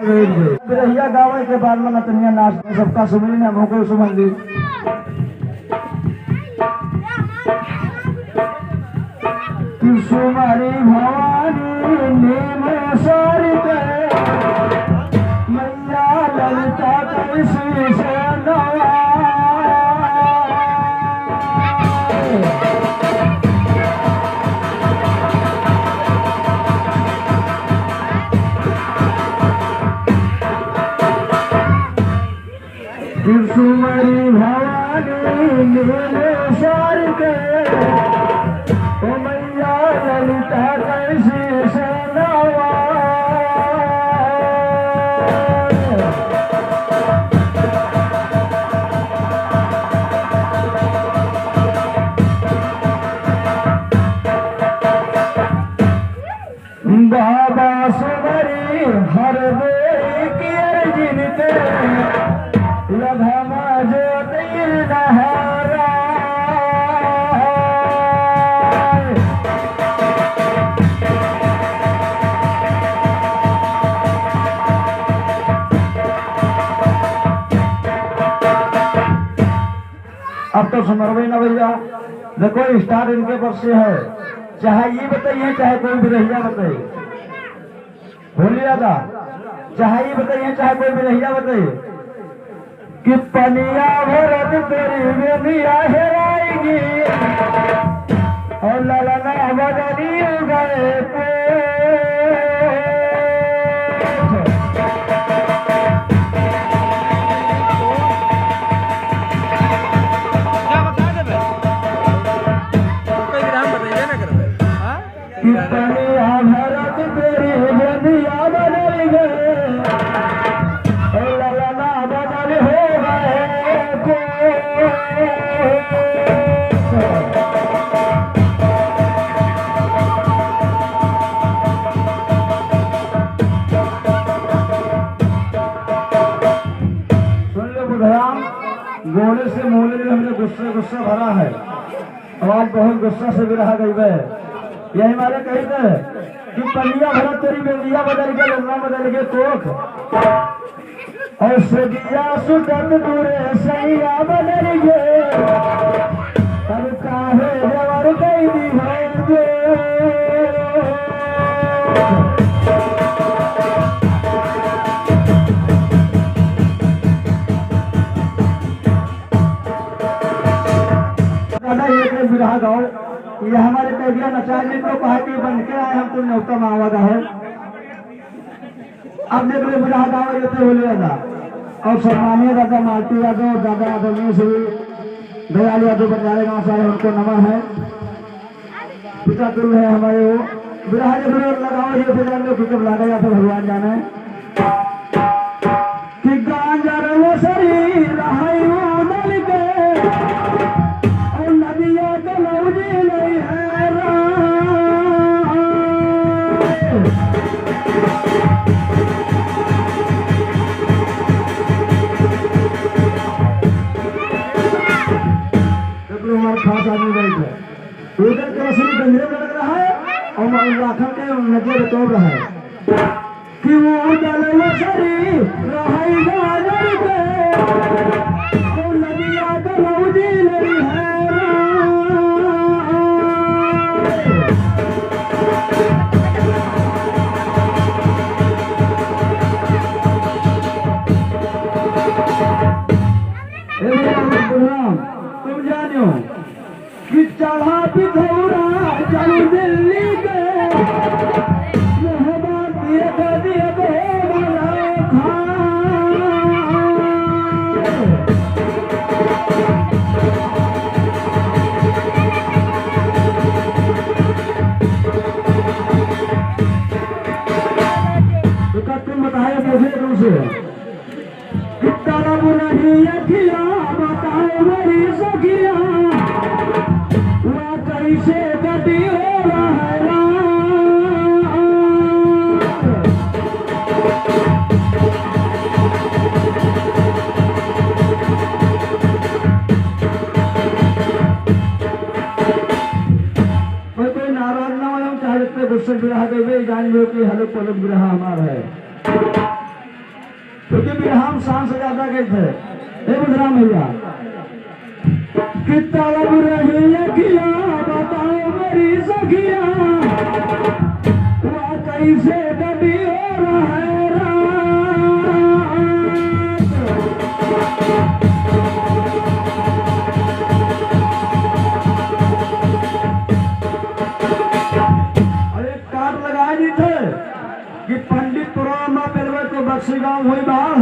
बिरहिया गावे के बाद में नतनिया नाच सबका सुमिली ने हमको सुमन दी सुमारी भवानी नेम सरित मैया ललिता कैसी से नवा सुमरी भवानी नीलेश्वर के ओ मैया ललिता कैसी से नवा बाबा सुमरी हर बेरी की जिनते लघमा जो दिल नहारा अब तो समरवे ना भैया देखो स्टार इनके पर से है, चाहे ये बताइए चाहे कोई बिरहिया बताइए, बोलिए था चाहे ये बताइए चाहे कोई बिरहिया बताइए कि पनिया भरत तेरी बेनिया हेराएगी और ललना बदली गए पे कि पनिया भरत तेरी बेनिया बदल गए और ललना बदल हो गोले से मोले में हमने गुस्सा भरा है, आवाज बहुत गुस्सा से भी रहा गई है। यही हमारे कही थे कि पनिया भरा तेरी बेलिया बदल गए लंगा बदल गए तोख और सदिया सुटत दूरे सैया बदल गए अब काहे देवर कई दी होंगे विरहा गाओ ये हमारे पैगिया नचाने को कहा कि बन के आए हम तुम न्योता मांगा है। अब देख लो विरहा गाओ ये तो बोले दादा और सम्मानीय दादा मालती यादव दादा यादव से दयाल यादव बंजारे गाँव से आए उनको नमन है। पिता तुल है हमारे वो विरहा लगाओ ये फिर लोग लगा या तो भगवान जाने कि गांजा वो शरीर रहाई वो नल के और नदिया के लौजी नहीं है खास आदमी बैठे उधर के असली गंजरे लग रहा है और लाखन के नजर तोड़ रहा है कि वो दल शरीर रहाई गाजर के और नदिया के लौजी नहीं है तुम जानो कि चढ़ा पिथौरा चल दिल्ली के मेहमान दिए तुम बताए मुझे तुमसे कितना बुरा किया बताओ मेरी सखिया कैसे गति हो रहा है कोई नाराज ना हो चाहे गुस्से बिरहा देवे जान लो कि हलो पलक बिरहा हमारा है। क्योंकि बिरहा में शान से ज्यादा गए थे। ए बुधराम भैया कितना लब रही किया बताओ मेरी सखिया वह कैसे कभी हो रहा है रात। कि पंडित पुराना पेलवे को बक्सी गांव हुई बाढ़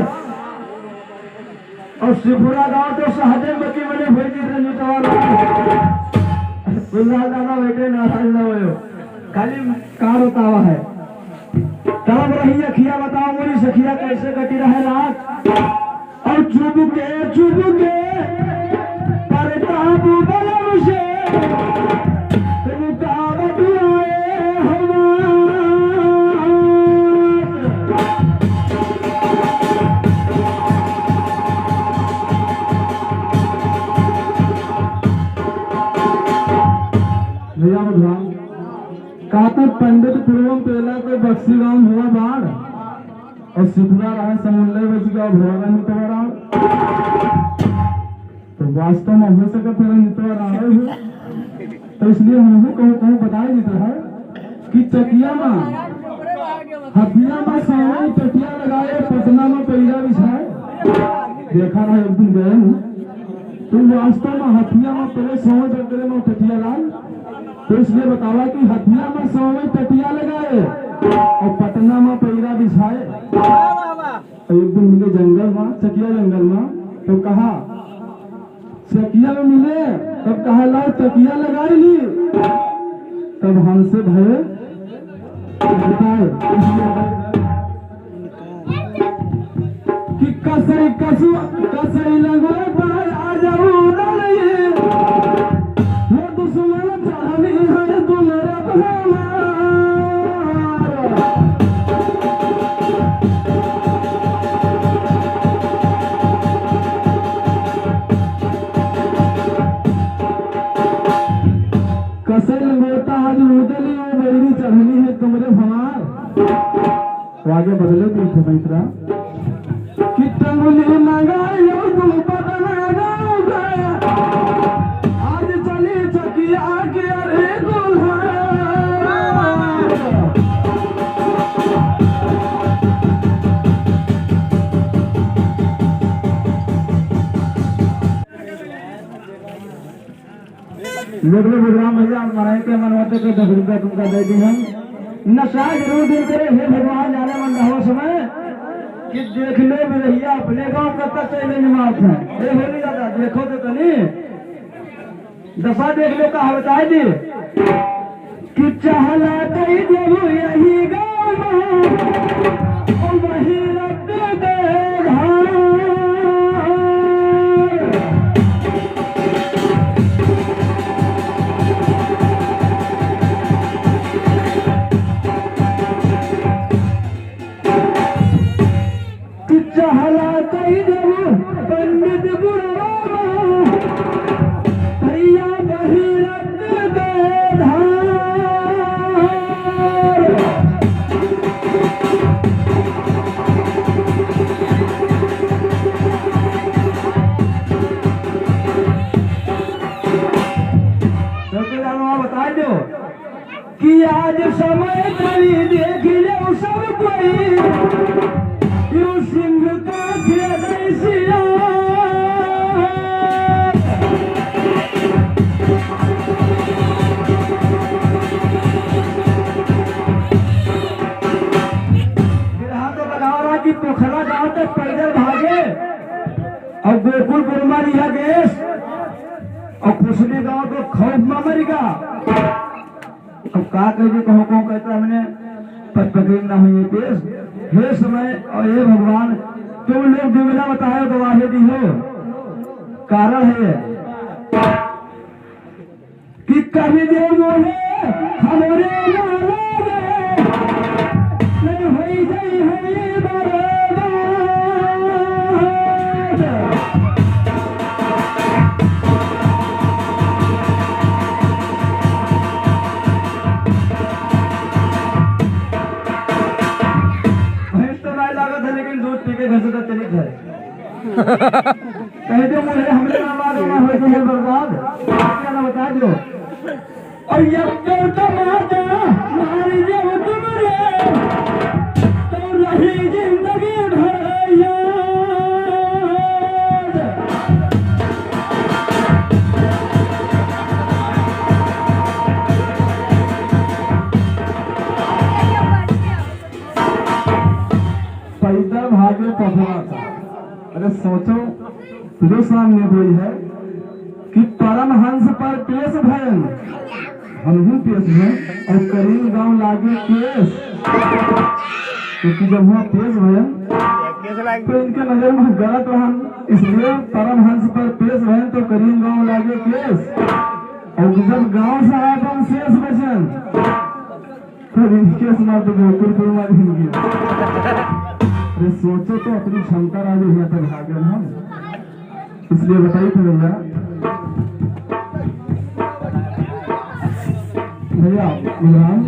और शिवपुरा गांव तो सहजे मकी बने हुई जितने नितवार दादा बेटे नाराज न हो खाली कार होता हुआ है। तब रही अखिया बताओ मेरी सखिया कैसे कटी रहे रात और चुप के परताप बलम से रुकावट आए हमारे। भैया भगवान कहते पंडित पूर्वम पेला के बक्सी गांव हुआ बाढ़ और शिवपुरा रहा समुद्र बच गया भोरा नितवारा तो वास्तव में हो सके फिर नितवारा है तो इसलिए हमको कहूँ बताया जाता है कि चकिया में हथिया में सवाई टटिया लगाए पटना में पैरा बिछाए देखा रहा एक दिन गए तो वास्तव में हथिया में पहले सवाई डगरे में टटिया लाल तो इसलिए बतावा कि हथिया में सवाई टटिया लगाए और पटना में पैरा बिछाए। एक दिन मिले जंगल में चकिया जंगल में तो कहा चकिया में मिले तब कहा लाओ तकिया लगाई ली तब हमसे भय बताए कि कसई लगो पर आ जाओ वो दुश्मन चाहनी है तुम्हारे बहाना। कसई लगोता आज उदली वो मेरी चढ़नी है तुम्हारे भवार तो आगे बदले थे मित्रा कि टंगुली मंगाई तुम पटना गाँव गया आज चली चकिया के अरे दुल्हा। लोगों बुधराम भैया मनाए के मनवाते के 10 रुपया तुमका दे दी हम नशा जरूर दिल करे हे भगवान जाने मन रहो समय कि देख ले भैया अपने गांव कब तक चले जमात है ए होली दादा देखो तो कनी दशा देख लो कहा बताए दी कि चाहला कई देबू यही गांव में वही रख दे चहला कई देबू पंडित बुढ़वा भैया वही रख दे धार। बता दो कि आज समय करी देख लो सब कोई सिंह का सिया तो लगाओ रहा कि पोखरा गांव तक पैदल भागे और गोकुल गुरमा लिया गैस और कुशली गांव को खौफ में मरेगा। अब का कहे कहो कहता हमने पकड़ ना हुई पेश हे समय और हे भगवान तुम लोग जुमला बताए गवाही दी हो कारण है कि कभी देव बोले हमारे नहीं होई जाई होई बराबर। लेकिन दूध पी के घर से तो चली जाए कह दो मुझे हमने ना मालूम है कि है बर्बाद क्या ना बता दो और ये तो माता मारी जब तुम्हारे तो रही जिंदगी भर याद पैदल भागे पहुंचा था। अरे सोचो जो सामने कोई है कि परमहंस पर पेश भयन हम ही पेश हैं और करीम गांव लागे केस क्योंकि जब हुआ पेश भयन तो इनके नजर में गलत रहन इसलिए परमहंस पर पेश भयन तो करीम गांव लागे केस और जब गांव से आए तो हम शेष बचन तो इनके समाज तो बिल्कुल पूर्वा जिंदगी अरे सोचो तो अपनी क्षमता राजे हुआ तक भागे हम इसलिए बताइए तो भैया इमरान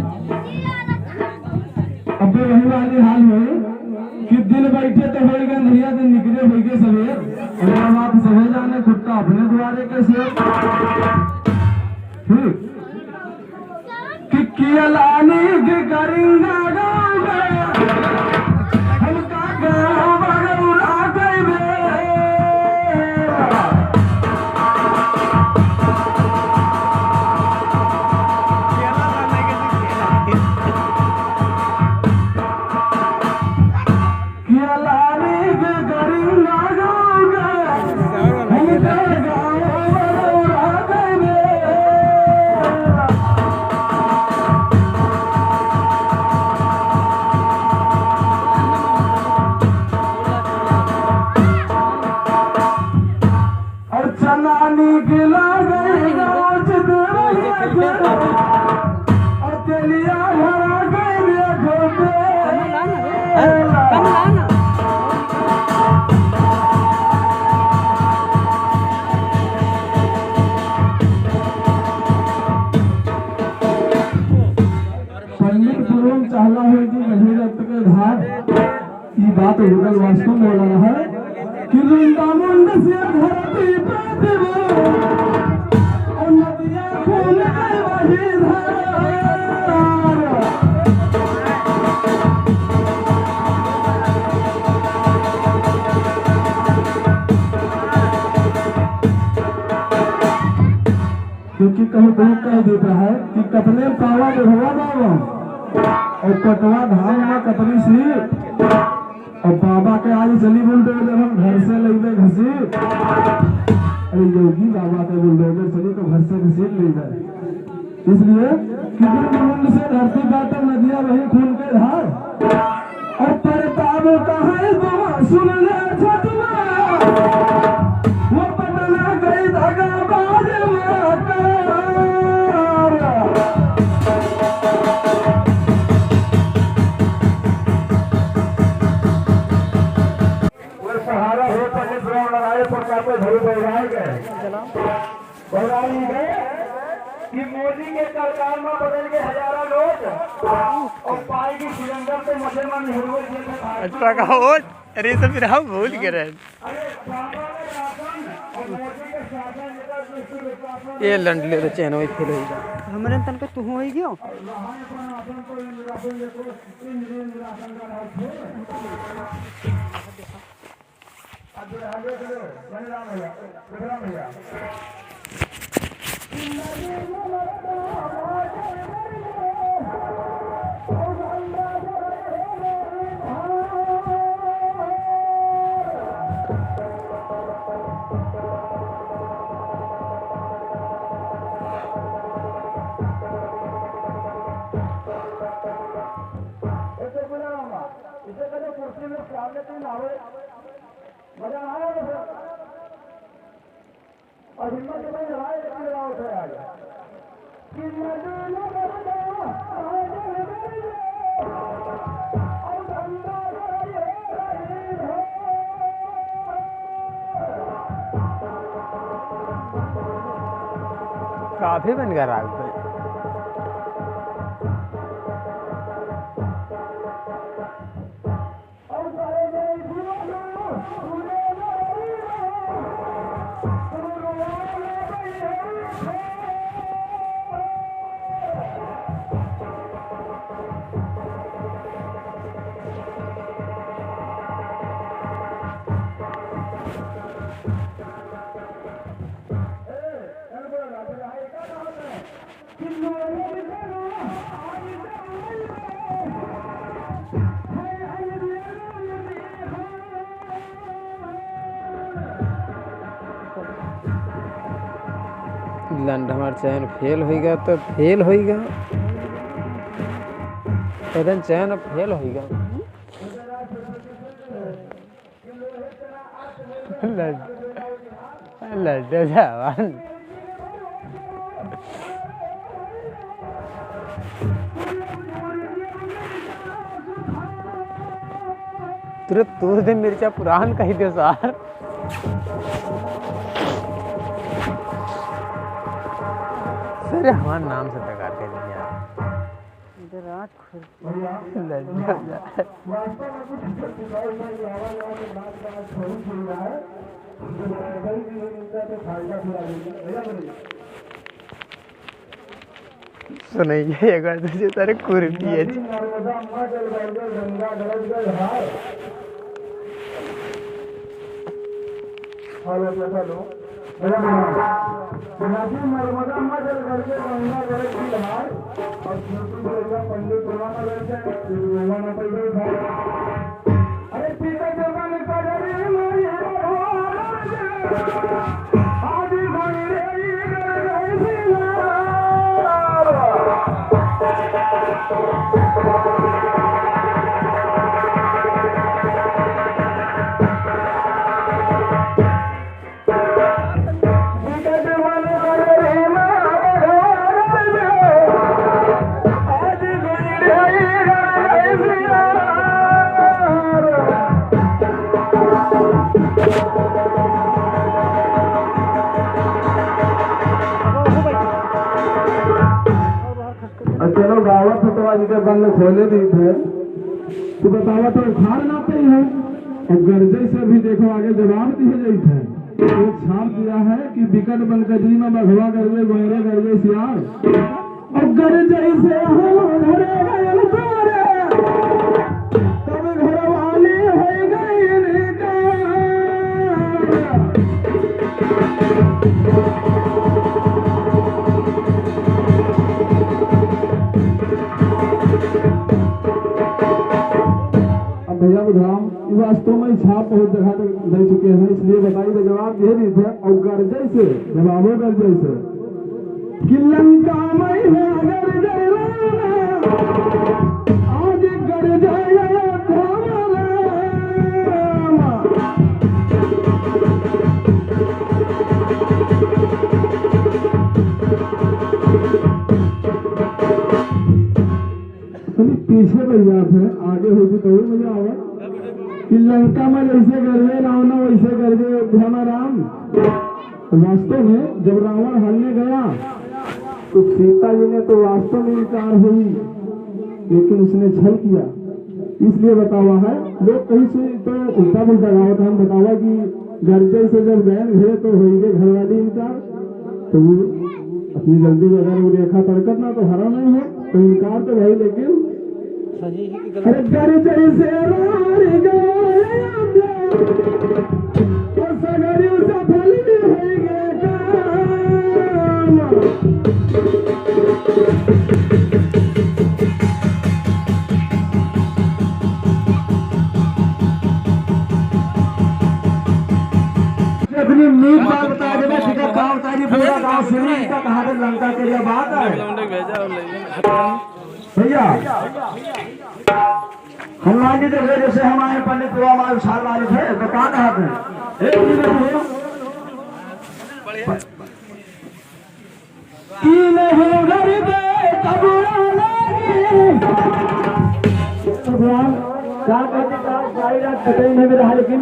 अब वही वाली हाल हुई कि दिन बैठे तो हो गए भैया दिन निकले हो गए सवेर और बात सवे जाने खुट्टा अपने द्वारे के शेर ठीक कि किया लानी के करेंगा गाँव हमका गाँव बगौरा गए चाहला है कि नहीं रक्त के धार ये बात गूगल वास्तव में बोला रहा है कि वृंदावन से धरती पे देवो और नदियां खून के वही धार क्योंकि कहीं कहीं कह देता है कि कपने पावा हुआ बाबा और कटवा धाम में कपरी सी और बाबा के आज चली बुलडोजर हम घर से लेंगे घसी अरे योगी बाबा के बुलडोजर चली तो घर से घसीट ले जाए इसलिए कि मुंड से धरती बात नदियां वही खून के धार और परताप कहा तुम सुन ले वो पटना गई धागा बाज कि मोदी के सरकार में बदल के हजारों लोग और पाएगी सिलेंडर पे मुसलमान नेहरू अच्छा का हो अरे तो फिर हम भूल गए ये लंडले तो चैन वही फेल हो गया हमारे तन का तू हो ही गयो मजा आया और हिम्मत से लड़ाई उठे आ गया काफी बन गया राग पे और लंड हमार चैन फेल होएगा तो फेल होएगा एकदम चैन फेल होएगा लड्डू जवान तुरंत तोड़ दे मिर्चा पुरान कही दे सार सर हमारे नाम से तकार के दिया इधर रात सुनिए अगर तुझे तारे कुर्ती है चलो गावत है तो आज के बंद खोले दी थे तो बतावा तो उखाड़ नाते ही है और गर्जे से भी देखो आगे जवाब दिए जाई थे एक छाप दिया है कि विकट बन कजरी में बघवा गर्जे गोंगरे गर्जे सियार और गर्जे से हो घरे गए तोरे तब घर वाली हो गई निकार भैया बुधराम वास्तव में छाप बहुत जगह तक दे चुके हैं इसलिए बताइए तो जवाब ये नहीं थे और गर्जे से जवाबों गर्जे से कि लंका में है गर्जे आज गर्जे पीछे बन जाते हैं आगे होती तो मजा आवा कि लंका में जैसे गर्जे रावण वैसे गर्जे अयोध्या में राम। वास्तव में जब रावण हरने गया तो सीता जी ने तो वास्तव में इनकार हुई लेकिन उसने छल किया इसलिए बतावा है लोग कहीं से तो उल्टा पुल्टा गावत हम बतावा कि गर्जे से जब बहन हुए तो होंगे घरवाली इनकार तो वो अपनी जल्दी अगर वो रेखा तड़कत ना तो हरा नहीं है तो इनकार तो भाई लेकिन अरे गर्जे से सफल अपनी नीक बात बता देना टिकट गाँव तारी पूरा गाँव सिवनी का कहा लंका के लिए बात है भैया हनुमान जी देखे जैसे हमारे पंडित हमारे विशाल वाले थे तो कहा कहा थे भगवान क्या कहते नहीं भी रहा लेकिन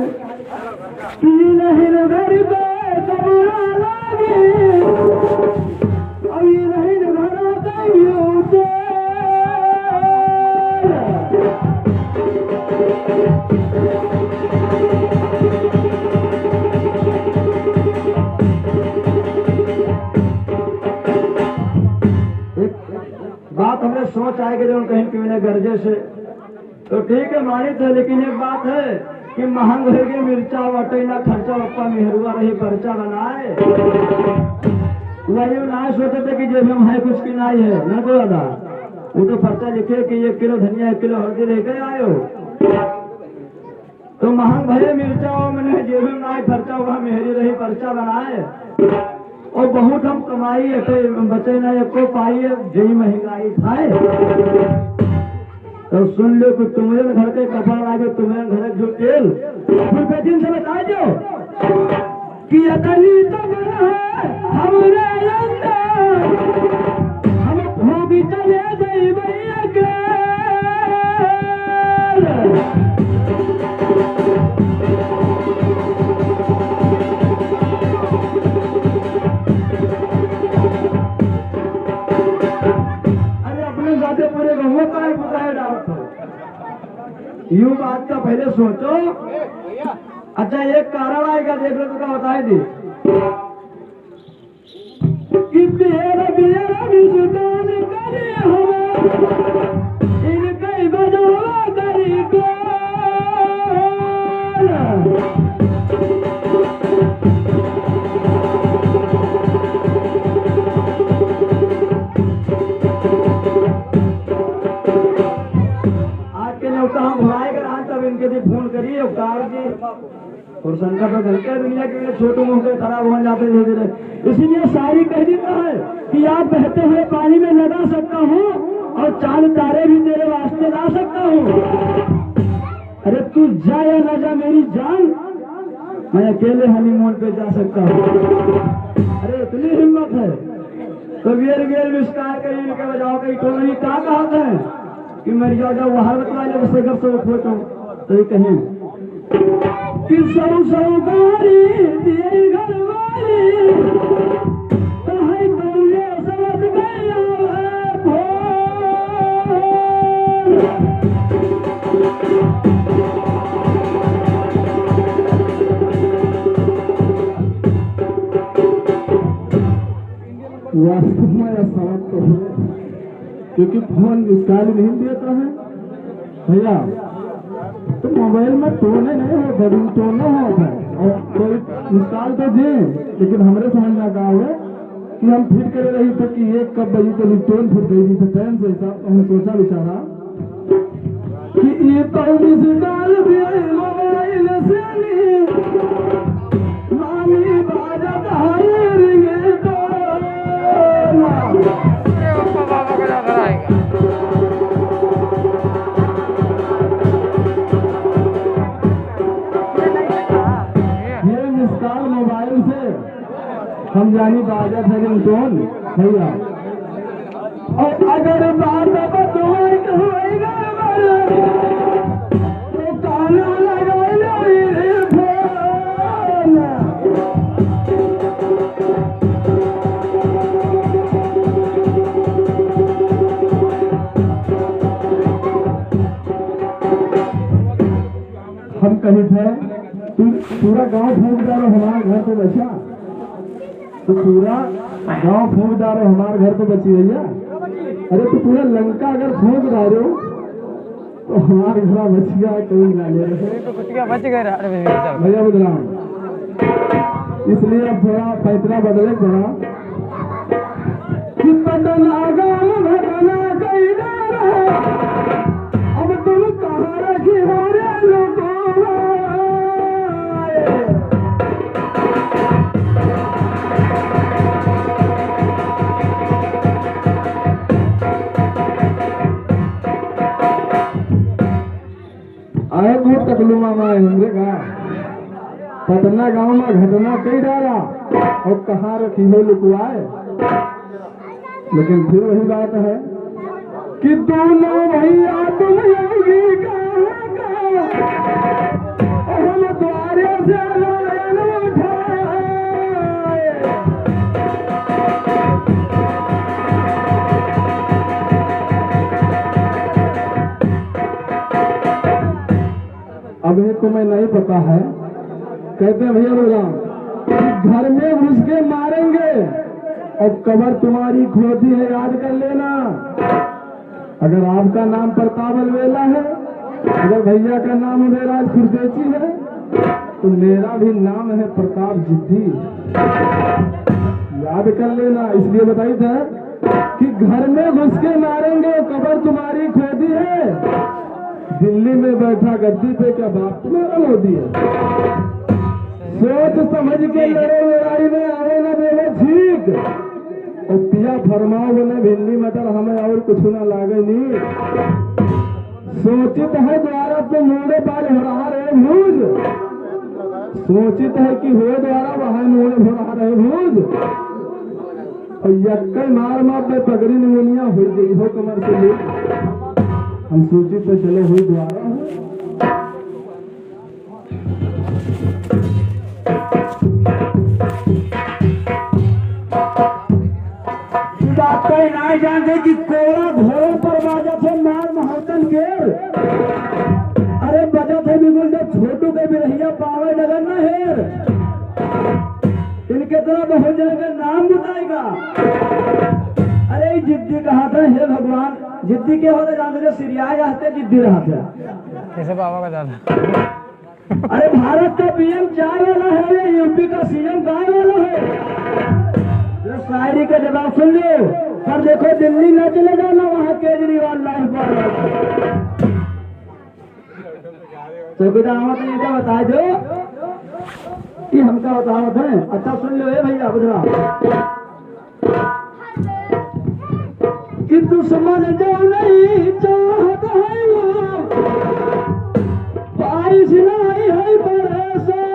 बात हमने सोच आएगी जो कहीं कि गर्जे से तो ठीक है मानित है लेकिन एक बात है कि महंग होगी मिर्चा वटे ना खर्चा पप्पा मेहरुआ रही पर्चा बनाए वही ना सोचे थे कि जेब में है कुछ की नहीं है ना तो दादा वो तो पर्चा लिखे कि 1 किलो धनिया 1 किलो हल्दी लेके आयो तो महंग भले मिर्चा मैंने जेब में ना खर्चा हुआ मेहरी रही पर्चा बनाए और बहुत हम कमाई अटे बचे ना एको पाई जई महंगाई खाए तो सुन लो कि तुम्हारे घर के कपड़ा लागे तुम्हारे घर जो तेल फिर बेटिन से बता दो कि अतनी तो बना है हमरे अंदर हम भोगी चले जाई भैया के पूरे गाँव का ही बताया डालते यूं बात का पहले सोचो। अच्छा एक कारण आएगा देख लो तो क्या बताए दी कि मेरा भी सुल्तान करे हमें इनके बजावा करी को इनके लिए फोन करिए अवतार जी और शंकर तो चलते हैं दुनिया के लिए छोटे मुंह के खराब हो जाते धीरे धीरे। इसीलिए शायरी कह देता है कि आप बहते हुए पानी में लगा सकता हूँ और चांद तारे भी तेरे वास्ते ला सकता हूँ। अरे तू जा या ना जा मेरी जान मैं अकेले हनीमून पे जा सकता हूँ। अरे इतनी हिम्मत है तो वीर वीर विस्तार करिए इनके बजाओ कहीं तो नहीं कहा कहते हैं कि मर जाओ वहां बतवाए से घर से उठो तो ये कहें कि सौ गाड़ी दिए घर वाली कहीं बोले समझ गया है वास्तव में यह समझ तो है क्योंकि फोन निकाल नहीं देता है भैया तो मोबाइल में टोने नहीं होता टोना होता और कोई निकाल तो दे लेकिन हमारे समझ में कहा है कि हम फिट करे रही तक कि एक कब बजी तो टोन फिट गई थी टाइम से हिसाब तो हम सोचा विचारा कि ये तो निकाल दिए मोबाइल से मामी बाजा मोबाइल से हम जानी बाजा थे टोन भैया और अगर बात होएगा तो कान हम कहीं थे पूरा गांव फूक डालो हमारे घर तो बचा तो पूरा गांव फूक डालो हमारे घर तो बची भैया। अरे तो पूरा लंका अगर फूक डालो तो हमारे घर बच गया कोई ना ले बच गए भैया बदलाम इसलिए अब थोड़ा फैसला बदले थोड़ा अब तुम कहाँ रखी हो रे लोगों आए को टकलू मामा हिंदे का पटना गांव में घटना कई डाला और कहाँ रखी हो लुकवाए। लेकिन फिर वही बात है कि दोनों भैया तुम योगी हम द्वारे से लायन उठाए। अब ये तुम्हें नहीं पता है कहते हैं भैया बोला घर में घुस के मारेंगे और कबर तुम्हारी खोदी है याद कर लेना। अगर आपका नाम प्रताप अलवेला है अगर भैया का नाम उदयराज खुरदेची है तो मेरा भी नाम है प्रताप जिद्दी याद कर लेना। इसलिए बताई था कि घर में घुस के मारेंगे कबर तुम्हारी खोदी है। दिल्ली में बैठा गद्दी पे क्या बाप तुम्हारा मोदी है। सोच समझ के लड़ो लड़ाई में आवे ना देवे जी ठीक और पिया फरमाओ बने भिंडी मटर हमें और कुछ ना लागे नहीं। सोचित है द्वारा तो मोड़े पार हो रहा रहे भूज, सोचित है कि हुए द्वारा वहां मोड़े हो रहा रहे भूज और यक्के मार में पगड़ी निमोनिया हो गई हो कमर से ले। हम सोचित है चलो हुई द्वारा नहीं जानते कि कोड़ा घोड़ों पर बाजा थे मार महातन के। अरे बजा थे बिगुल जब छोटू के बिरहिया पावे नगर न हेर, इनके तरह बहुत जन का नाम बताएगा। अरे जिद्दी कहा था हे भगवान, जिद्दी के होते जानते थे सीरिया जाते जिद्दी रहते कैसे बाबा का जाना। अरे भारत का पीएम चाय वाला है, यूपी का सीएम गाय वाला है। शायरी का जवाब सुन लो, पर देखो दिल्ली न चले जाना, वहाँ केजरीवाल लाइफ पर। चौकीदार अहमद ने क्या बता दो कि हमका बतावत है। अच्छा सुन लो भैया बुधरा कि दुश्मन जो नहीं चाहत है वो बारिश नहीं है बरसात।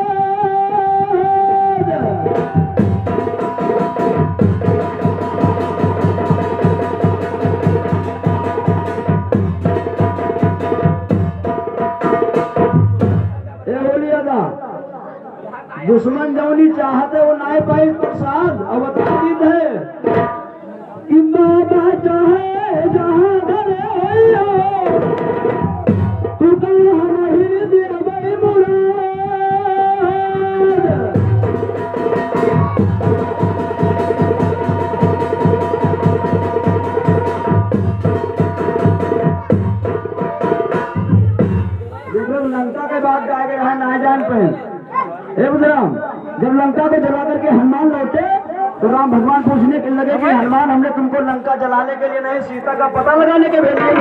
दुश्मन जौनी चाहते वो नाय पाई प्रसाद। अब बतातीत है कि बाबा चाहे जहां धरे तू कहाँ नहीं दे बड़ी मुराद। लंका के बाद गाय के रहा ना जान पे। राम जब लंका को जला करके हनुमान लौटे तो राम भगवान पूछने के लगे कि हनुमान हमने तुमको लंका जलाने के लिए नहीं सीता का पता लगाने के भेजे।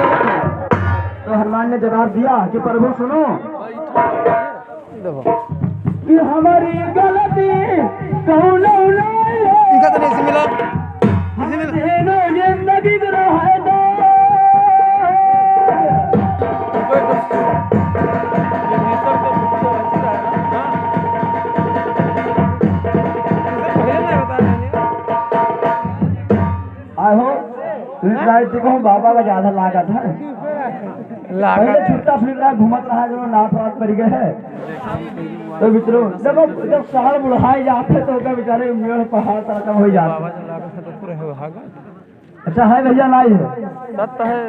तो हनुमान ने जवाब दिया कि प्रभु सुनो कि हमारी गलती कौन मिला जिंदगी है देखो बाबा का ज्यादा लागत है। पहले छुट्टा सुन रहा घूमत रहा जो नाथ वाथ पर गए है। तो मित्रों देखो जब साल बुढ़ाए जाते तो क्या बेचारे मेड़ पहाड़ तरह हो जाते। अच्छा है भैया नहीं है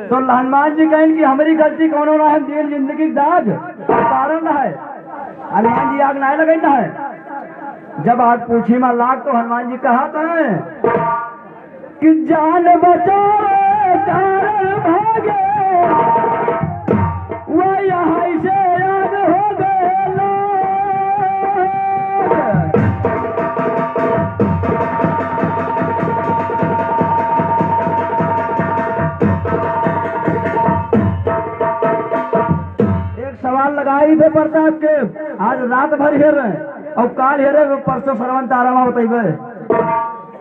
तो हनुमान जी कहें कि हमारी गलती कौन हो रहा है, दिल जिंदगी दाग कारण है। हनुमान जी आग नहीं लगना है। जब आग पूछी मां लाग तो हनुमान जी कहा था कि जान बचाओ कारण भागे वो यहाँ से याद हो गए। एक सवाल लगाई थे प्रताप के, आज रात भर हेर रहे और काल हेरे परसों सरवन तारा बताइए।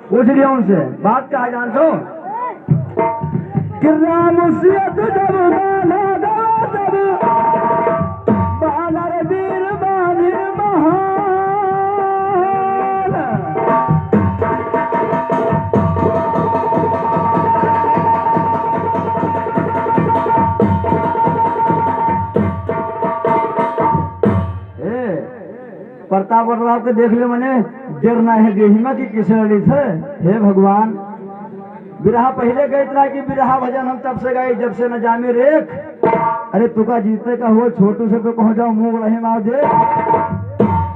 पूछ लिया उनसे बात क्या है जान दो कि राम जब बाला गवा तब बानर वीर बाधिर महान। प्रताप प्रताप के देख ले मैंने गिरना है गेहिमा की किस लड़ी थे। हे भगवान बिरहा पहले गए इतना कि बिरहा भजन हम तब से गए जब से न जामे रेख। अरे तुका जीते का हो छोटू से तो कहो जाओ मुंह रहे मार दे।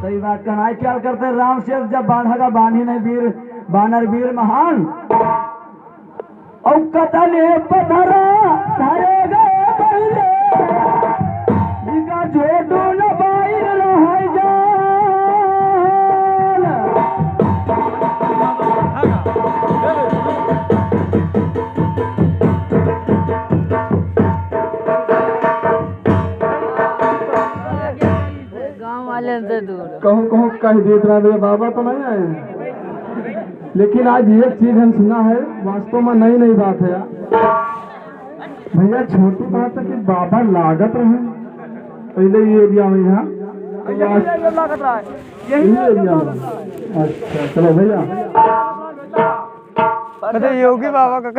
सही बात कहना क्या करते राम से जब बांधा का बांधी नहीं वीर बानर वीर महान और कतले पथरा धरे गए पहले जिका छोटू न बाहर रह जा। गांव वाले से दूर कहूँ कहूँ कह देत रहा बाबा तो नहीं आए। लेकिन आज एक चीज हम सुना है, वास्तव में नई नई बात है यार। भैया छोटी बात है कि बाबा लागत रहे पहले ये एरिया में, यहाँ यही एरिया में। अच्छा चलो भैया, कहते योगी बाबा का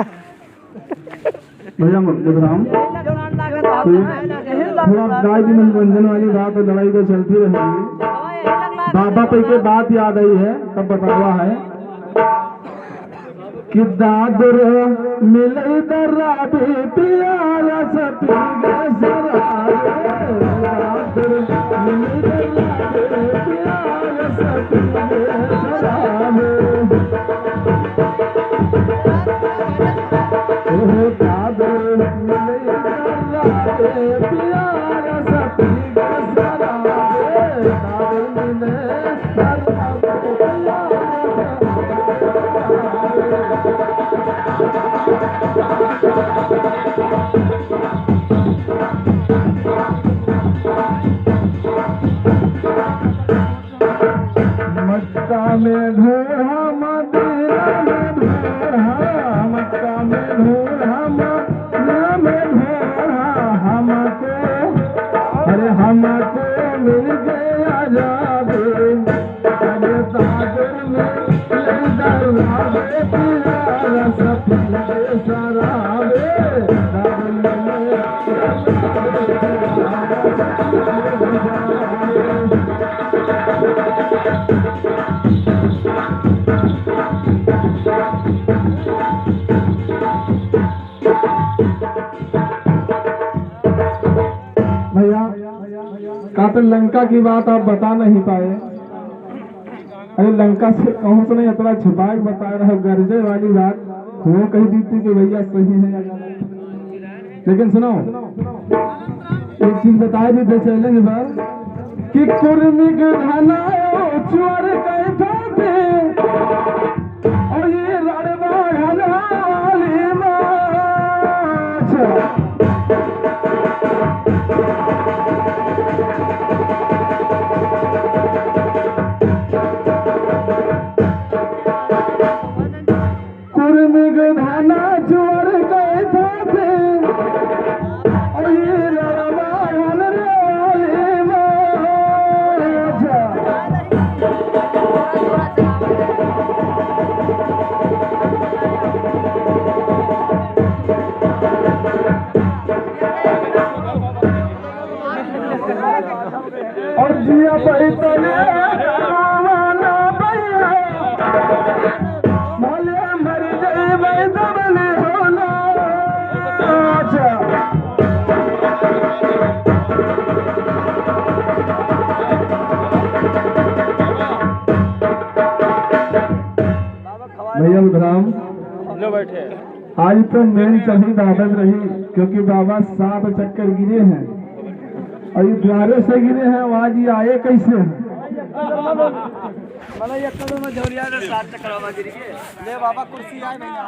भैया राम थोड़ा गाय की मनोरंजन वाली बात और लड़ाई तो चलती रहेगी। बाबा पे के बात याद आई है, तब बतावा है कि दादर मिले दर्रा भी प्यारा सती दादर मिले दर्रा भी प्यारा सती दादर मिले दर्रा भी प्यारा सती दादर मिले मक्का में ढूंढा मदीना में ढूंढा, मक्का में ढूंढा मदीना में ढूंढा, हमको अरे हमको मिल गया जादू अरे दादर में ले दरवाजे प्यारा सपने सराबे दादर भैया का तो लंका की बात आप बता नहीं पाए। अरे लंका से कौन से नहीं इतना छुपा के बता रहा गर्जे वाली बात, वो कही दी थी कि भैया सही है या गलत। लेकिन सुनो एक चीज बताए दी थे चैलेंज पर कि कुर्मी के धना चोर कैसा थे और ये लड़वा हलाली माछ धाना चोर गए थे और ये लड़वान रे माछ। और जिया पैतले भैया राम लो बैठे। आज तो मेन चढ़ी दादत रही क्योंकि बाबा 7 चक्कर गिरे हैं और ये द्वारे से गिरे हैं, आज ये आए कैसे हैं? ले बाबा कुर्सी आए भैया।